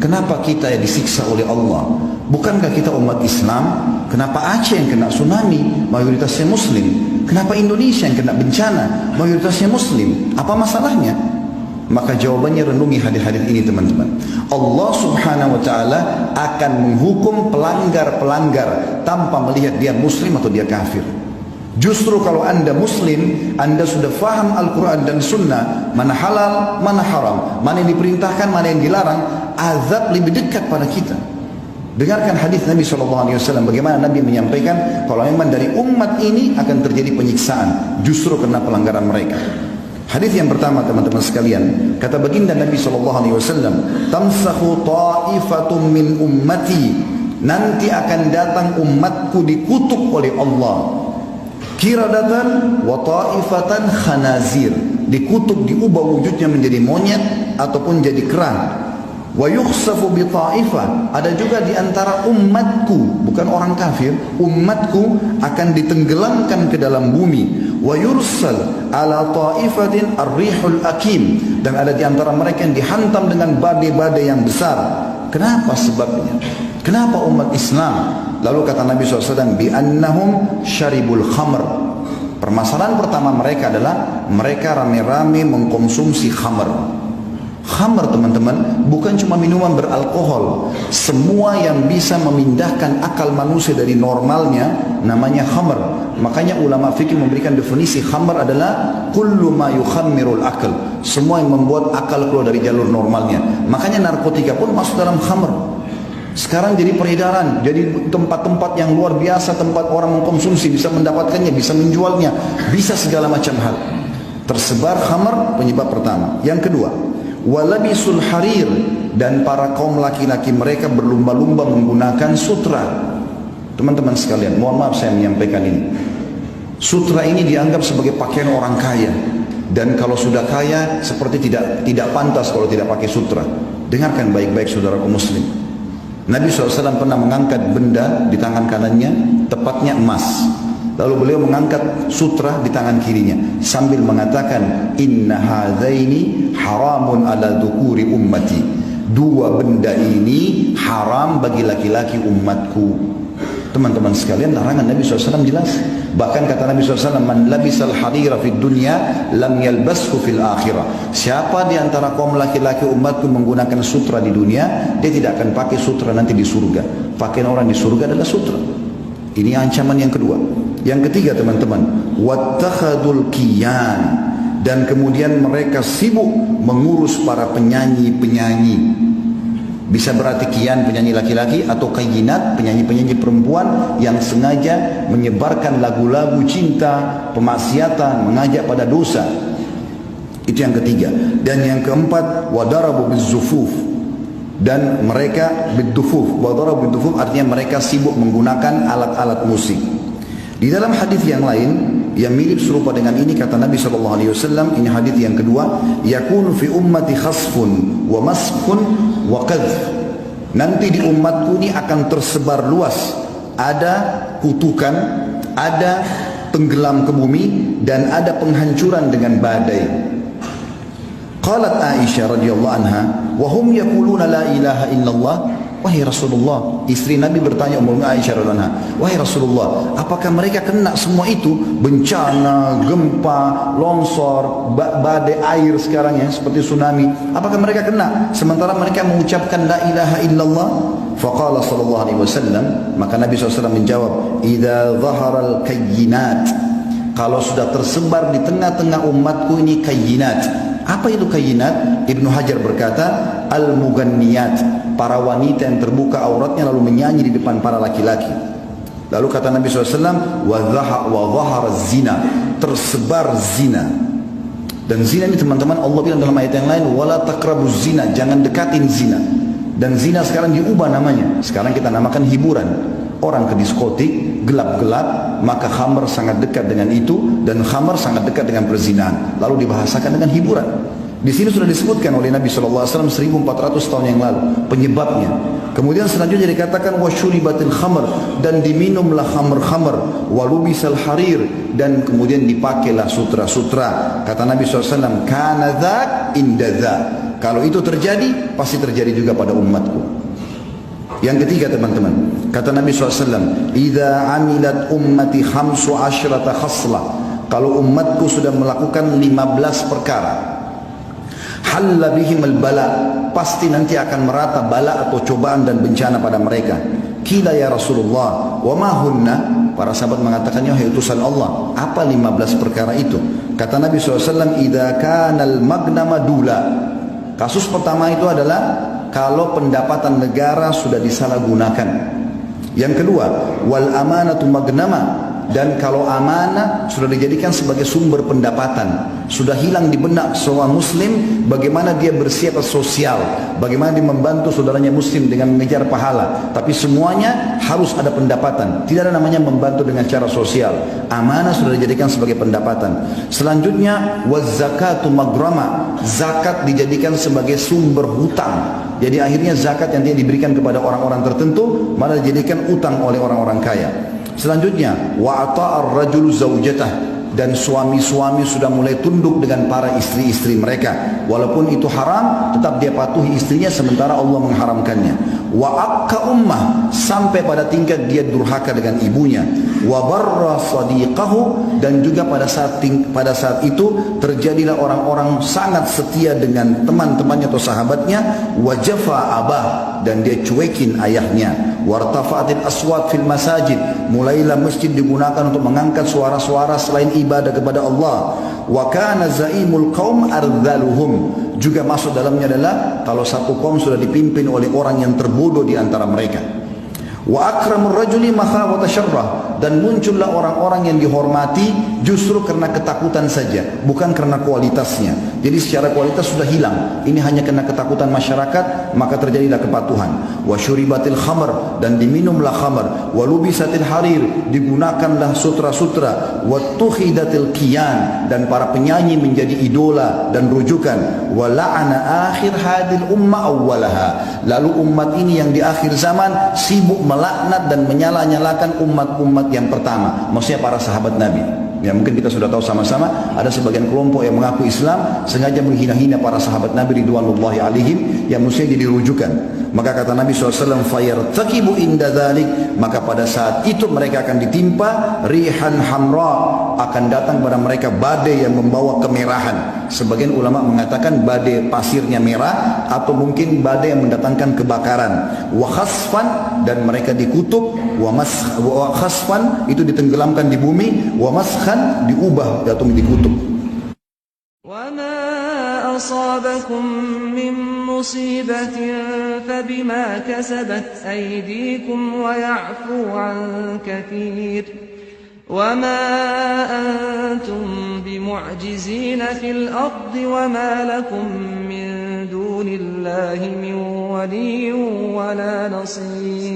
kenapa kita disiksa oleh Allah? Bukankah kita umat Islam? Kenapa Aceh yang kena tsunami? Mayoritasnya Muslim. Kenapa Indonesia yang kena bencana? Mayoritasnya Muslim. Apa masalahnya? Maka jawabannya renungi hadis-hadis ini teman-teman. Allah subhanahu wa ta'ala akan menghukum pelanggar-pelanggar tanpa melihat dia Muslim atau dia kafir. Justru kalau anda Muslim, anda sudah faham Al-Quran dan Sunnah, mana halal, mana haram, mana yang diperintahkan, mana yang dilarang, azab lebih dekat pada kita. Dengarkan hadis Nabi SAW, bagaimana Nabi menyampaikan kalau memang dari umat ini akan terjadi penyiksaan justru karena pelanggaran mereka. Hadis yang pertama teman-teman sekalian, kata baginda Nabi SAW, tamsahu ta'ifatum min ummati, nanti akan datang umatku dikutuk oleh Allah. Kiradatan wa ta'ifatan khanazir, dikutuk, diubah wujudnya menjadi monyet ataupun jadi kerang. Wa yukhsafu bi ta'ifah, ada juga di antara umatku, bukan orang kafir, umatku akan ditenggelamkan ke dalam bumi. Wa yursal ala ta'ifatin ar-rihul akim, dan ada di antara mereka yang dihantam dengan badai-badai yang besar. Kenapa sebabnya? Kenapa umat Islam? Lalu kata Nabi SAW, bi'annahum syaribul khamr. Permasalahan pertama mereka adalah mereka rame-rame mengkonsumsi khamr. Khamr teman-teman bukan cuma minuman beralkohol. Semua yang bisa memindahkan akal manusia dari normalnya namanya khamr. Makanya ulama fikih memberikan definisi khamr adalah kullu ma yukhammirul akal, semua yang membuat akal keluar dari jalur normalnya. Makanya narkotika pun masuk dalam khamr. Sekarang jadi peredaran, jadi tempat-tempat yang luar biasa, tempat orang mengkonsumsi, bisa mendapatkannya, bisa menjualnya, bisa segala macam hal. Tersebar khamr, penyebab pertama. Yang kedua, walabisul harir, dan para kaum laki-laki mereka berlumba-lumba menggunakan sutra. Teman-teman sekalian, mohon maaf saya menyampaikan ini. Sutra ini dianggap sebagai pakaian orang kaya, dan kalau sudah kaya seperti tidak pantas kalau tidak pakai sutra. Dengarkan baik-baik saudaraku muslim. Nabi SAW pernah mengangkat benda di tangan kanannya, tepatnya emas. Lalu beliau mengangkat sutra di tangan kirinya sambil mengatakan, inna hadzaini haramun ala dzukuri ummati. Dua benda ini haram bagi laki-laki umatku. Teman-teman sekalian, larangan Nabi SAW jelas. Bahkan kata Nabi SAW, man labisal harira fid dunya lam yalbashu fil akhirah. Siapa di antara kaum laki-laki umatku menggunakan sutra di dunia, dia tidak akan pakai sutra nanti di surga. Pakaian orang di surga adalah sutra. Ini ancaman yang kedua. Yang ketiga teman-teman, wattakhadul qiyan, dan kemudian mereka sibuk mengurus para penyanyi-penyanyi. Bisa berarti kian penyanyi laki-laki atau kayinat penyanyi-penyanyi perempuan yang sengaja menyebarkan lagu-lagu cinta, pemaksiatan, mengajak pada dosa. Itu yang ketiga. Dan yang keempat, wadarabu bizzufuf, dan mereka bidufuf. Wadarabu bidufuf artinya mereka sibuk menggunakan alat-alat musik. Di dalam hadis yang lain yang mirip serupa dengan ini kata Nabi SAW, ini hadis yang kedua, yakunu fi ummati khasfun wa maskhun wa qadh. Nanti di umatku ini akan tersebar luas, ada kutukan, ada tenggelam ke bumi, dan ada penghancuran dengan badai. Qalat Aisyah radhiyallahu anha, wa hum yaquluna la ilaha illallah. Wahai Rasulullah, istri Nabi bertanya Ummu Aisyah radhiyallahu anha, wahai Rasulullah, apakah mereka kena semua itu? Bencana, gempa, longsor, badai air sekarang ya, seperti tsunami. Apakah mereka kena sementara mereka mengucapkan la ilaha illallah? Faqala sallallahu alaihi wasallam, maka Nabi SAW menjawab, idza dhaharal kayyinat, kalau sudah tersebar di tengah-tengah umatku ini kayyinat. Apa itu kayyinat? Ibnu Hajar berkata, al-muganniyat, para wanita yang terbuka auratnya lalu menyanyi di depan para laki-laki. Lalu kata Nabi SAW, wa dhahara zina, tersebar zina. Dan zina ini teman-teman, Allah bilang dalam ayat yang lain, wala taqrabuz zina, jangan dekatin zina. Dan zina sekarang diubah namanya, sekarang kita namakan hiburan. Orang ke diskotik, gelap-gelap, maka khamr sangat dekat dengan itu, dan khamr sangat dekat dengan perzinahan. Lalu dibahasakan dengan hiburan. Di sini sudah disebutkan oleh Nabi SAW 1400 tahun yang lalu penyebabnya. Kemudian selanjutnya dikatakan wasyuribatil khamr, dan diminumlah khamr-khamr, walubisal harir, dan kemudian dipakailah sutra-sutra. Kata Nabi SAW, kana dzak inda dzak, Kalau itu terjadi, pasti terjadi juga pada umatku. Yang ketiga teman-teman, kata Nabi SAW, "Idza amilat ummati 15 khaslah." Kalau umatku sudah melakukan 15 perkara, halla bihim al-bala, pasti nanti akan merata bala atau cobaan dan bencana pada mereka. Qila ya Rasulullah, wa ma hunna? Para sahabat mengatakan, ya utusan Allah, apa 15 perkara itu? Kata Nabi SAW, "Idza kana al-magnama dula." Kasus pertama itu adalah kalau pendapatan negara sudah disalahgunakan. Yang kedua, wal amanatu magnama, dan kalau amanah sudah dijadikan sebagai sumber pendapatan, sudah hilang di benak seorang muslim bagaimana dia bersiap sosial, bagaimana dia membantu saudaranya muslim dengan mengejar pahala, tapi semuanya harus ada pendapatan. Tidak ada namanya membantu dengan cara sosial. Amanah sudah dijadikan sebagai pendapatan. Selanjutnya waz zakatu magrama, zakat dijadikan sebagai sumber hutang. Jadi akhirnya zakat yang dia diberikan kepada orang-orang tertentu malah dijadikan utang oleh orang-orang kaya. Selanjutnya wa ata'ar rajulu zaujatah, dan suami-suami sudah mulai tunduk dengan para istri-istri mereka, walaupun itu haram tetap dia patuhi istrinya sementara Allah mengharamkannya. Wa aqqa ummah, sampai pada tingkat dia durhaka dengan ibunya. Wa barra sadiqahu, dan juga pada saat itu terjadilah orang-orang sangat setia dengan teman-temannya atau sahabatnya. Wa jafa abah, dan dia cuekin ayahnya. Wartafa'atil aswat fil masajid, mulailah masjid digunakan untuk mengangkat suara-suara selain ibadah kepada Allah. Wa kana zaimul qaum ardhaluhum, juga masuk dalamnya adalah kalau satu kaum sudah dipimpin oleh orang yang terbodoh di antara mereka. Wa akramur rajuli makhawata syarrah, dan muncullah orang-orang yang dihormati justru karena ketakutan saja, bukan karena kualitasnya. Jadi secara kualitas sudah hilang, ini hanya karena ketakutan masyarakat, maka terjadilah kepatuhan. Wa syuribatil khamr, dan diminumlah khamr. Wa lubisatil harir, digunakanlah sutra-sutra. Wa tukhidatil qiyan, dan para penyanyi menjadi idola dan rujukan. Wa la'ana akhir hadil umma awwalaha, lalu umat ini yang di akhir zaman sibuk melaknat dan menyala-nyalakan umat-umat yang pertama, maksudnya para sahabat Nabi. Ya, mungkin kita sudah tahu sama-sama ada sebagian kelompok yang mengaku Islam sengaja menghina-hina para sahabat Nabi ridwanullahi alaihim yang mestinya jadi rujukan. Maka kata Nabi SAW, fayartakibu inda dhalik, maka pada saat itu mereka akan ditimpa rihan hamra, akan datang pada mereka badai yang membawa kemerahan. Sebagian ulama mengatakan badai pasirnya merah, atau mungkin badai yang mendatangkan kebakaran. Wa khasfan, dan mereka dikutuk. Wa khasfan, itu ditenggelamkan di bumi. Wa maskhan, diubah atau dikutuk. Wa ma asabakum min musibatin fabima kasabat aydikum wa ya'fu an kathir. وما أنتم بمعجزين في الأرض وما لكم من دون الله من ولي ولا نصير.